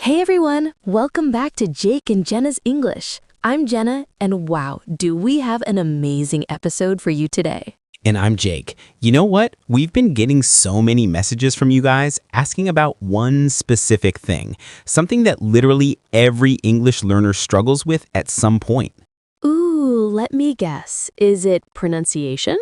Hey everyone, welcome back to Jake and Jenna's English. I'm Jenna, and wow, do we have an amazing episode for you today. And I'm Jake. You know what? We've been getting so many messages from you guys asking about one specific thing, something that literally every English learner struggles with at some point. Ooh, let me guess. Is it pronunciation?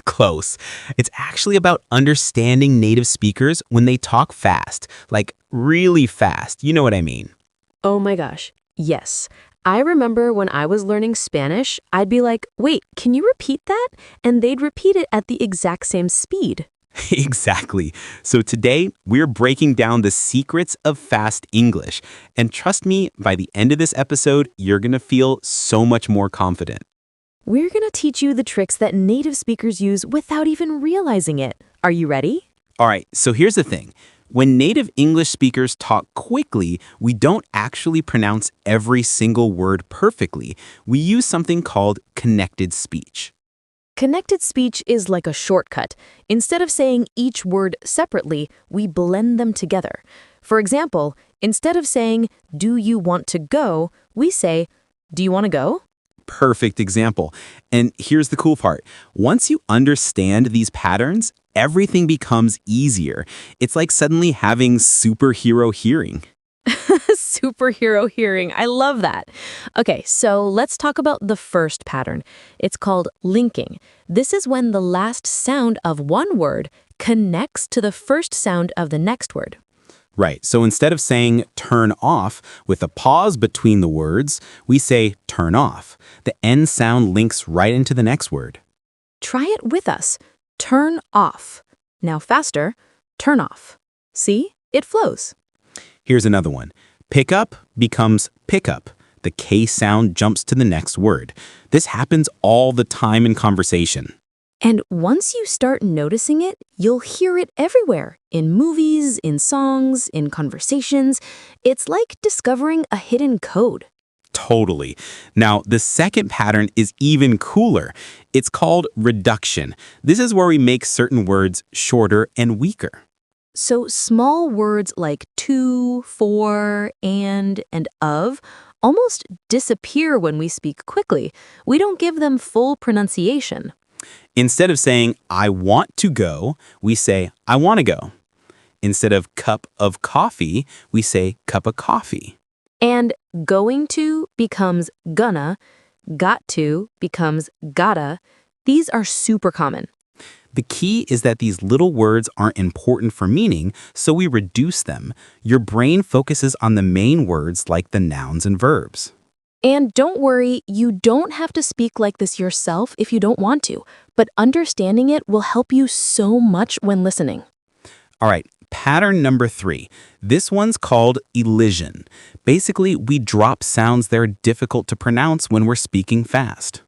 Close. It's actually about understanding native speakers when they talk fast, like really fast. You know what I mean? Oh my gosh, yes. I remember when I was learning Spanish, I'd be like, wait, can you repeat that? And they'd repeat it at the exact same speed. Exactly. So today, we're breaking down the secrets of fast English. And trust me, by the end of this episode, you're going to feel so much more confident. We're going to teach you the tricks that native speakers use without even realizing it. Are you ready? All right, so here's the thing. When native English speakers talk quickly, we don't actually pronounce every single word perfectly. We use something called connected speech. Connected speech is like a shortcut. Instead of saying each word separately, we blend them together. For example, instead of saying, "Do you want to go?" we say, "Do you want to go?" Perfect example. And here's the cool part. Once you understand these patterns, everything becomes easier. It's like suddenly having superhero hearing. Superhero hearing. I love that. Okay, so let's talk about the first pattern. It's called linking. This is when the last sound of one word connects to the first sound of the next word. Right, so instead of saying turn off with a pause between the words, we say turn off. The end sound links right into the next word. Try it with us. Turn off. Now faster. Turn off. See? It flows. Here's another one. Pick up becomes pick up. The K sound jumps to the next word. This happens all the time in conversation. And once you start noticing it, you'll hear it everywhere. In movies, in songs, in conversations. It's like discovering a hidden code. Totally. Now, the second pattern is even cooler. It's called reduction. This is where we make certain words shorter and weaker. So small words like to, for, and of almost disappear when we speak quickly. We don't give them full pronunciation. Instead of saying, I want to go, we say, I want to go. Instead of cup of coffee, we say cup of coffee. And going to becomes gonna, got to becomes gotta. These are super common. The key is that these little words aren't important for meaning, so we reduce them. Your brain focuses on the main words like the nouns and verbs. And don't worry, you don't have to speak like this yourself if you don't want to, but understanding it will help you so much when listening. All right, pattern number 3. This one's called elision. Basically, we drop sounds that are difficult to pronounce when we're speaking fast.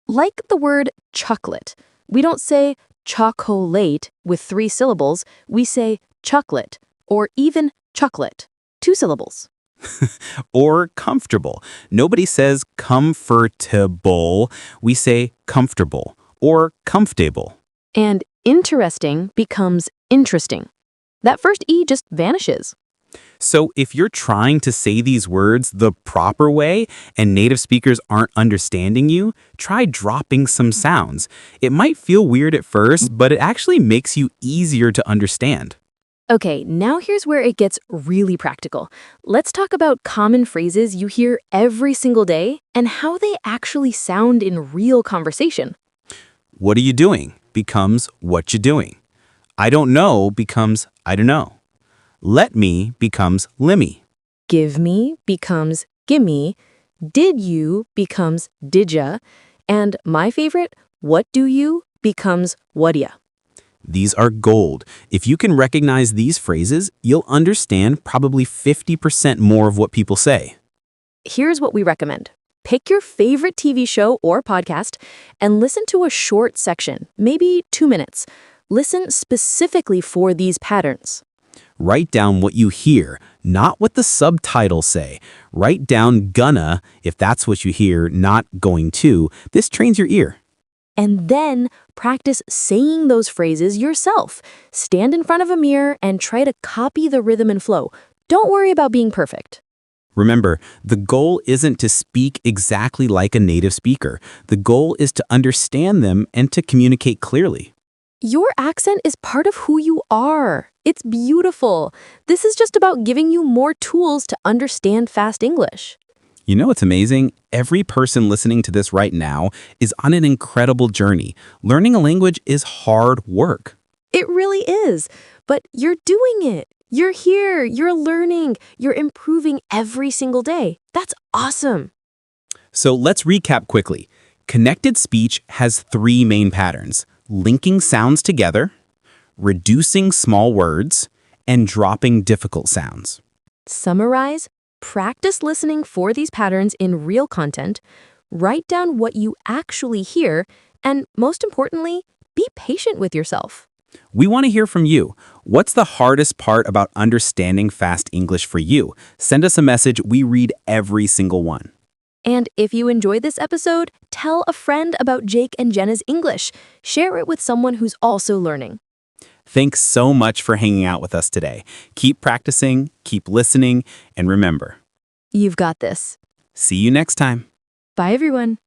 Like the word chocolate. We don't say chocolate with 3 syllables, we say chocolate, or even chocolate, 2 syllables. Or comfortable. Nobody says comfortable. We say comfortable or comfortable. And interesting becomes interesting. That first E just vanishes. So if you're trying to say these words the proper way and native speakers aren't understanding you, try dropping some sounds. It might feel weird at first, but it actually makes you easier to understand. Okay, now here's where it gets really practical. Let's talk about common phrases you hear every single day and how they actually sound in real conversation. What are you doing becomes what you doing. I don't know becomes I don't know. Let me becomes lemme. Give me becomes gimme. Did you becomes didja. And my favorite, what do you becomes whaddya. These are gold. If you can recognize these phrases, you'll understand probably 50% more of what people say. Here's what we recommend. Pick your favorite TV show or podcast and listen to a short section, maybe 2 minutes. Listen specifically for these patterns. Write down what you hear, not what the subtitles say. Write down gonna if that's what you hear, not going to. This trains your ear. And then practice saying those phrases yourself. Stand in front of a mirror and try to copy the rhythm and flow. Don't worry about being perfect. Remember, the goal isn't to speak exactly like a native speaker. The goal is to understand them and to communicate clearly. Your accent is part of who you are. It's beautiful. This is just about giving you more tools to understand fast English. You know what's amazing? Every person listening to this right now is on an incredible journey. Learning a language is hard work. It really is. But you're doing it. You're here. You're learning. You're improving every single day. That's awesome. So let's recap quickly. Connected speech has three main patterns: linking sounds together, reducing small words, and dropping difficult sounds. Summarize, practice listening for these patterns in real content, write down what you actually hear, and most importantly, be patient with yourself. We want to hear from you. What's the hardest part about understanding fast English for you? Send us a message. We read every single one. And if you enjoyed this episode, tell a friend about Jake and Jenna's English. Share it with someone who's also learning. Thanks so much for hanging out with us today. Keep practicing, keep listening, and remember, You've got this. see you next time. Bye, everyone.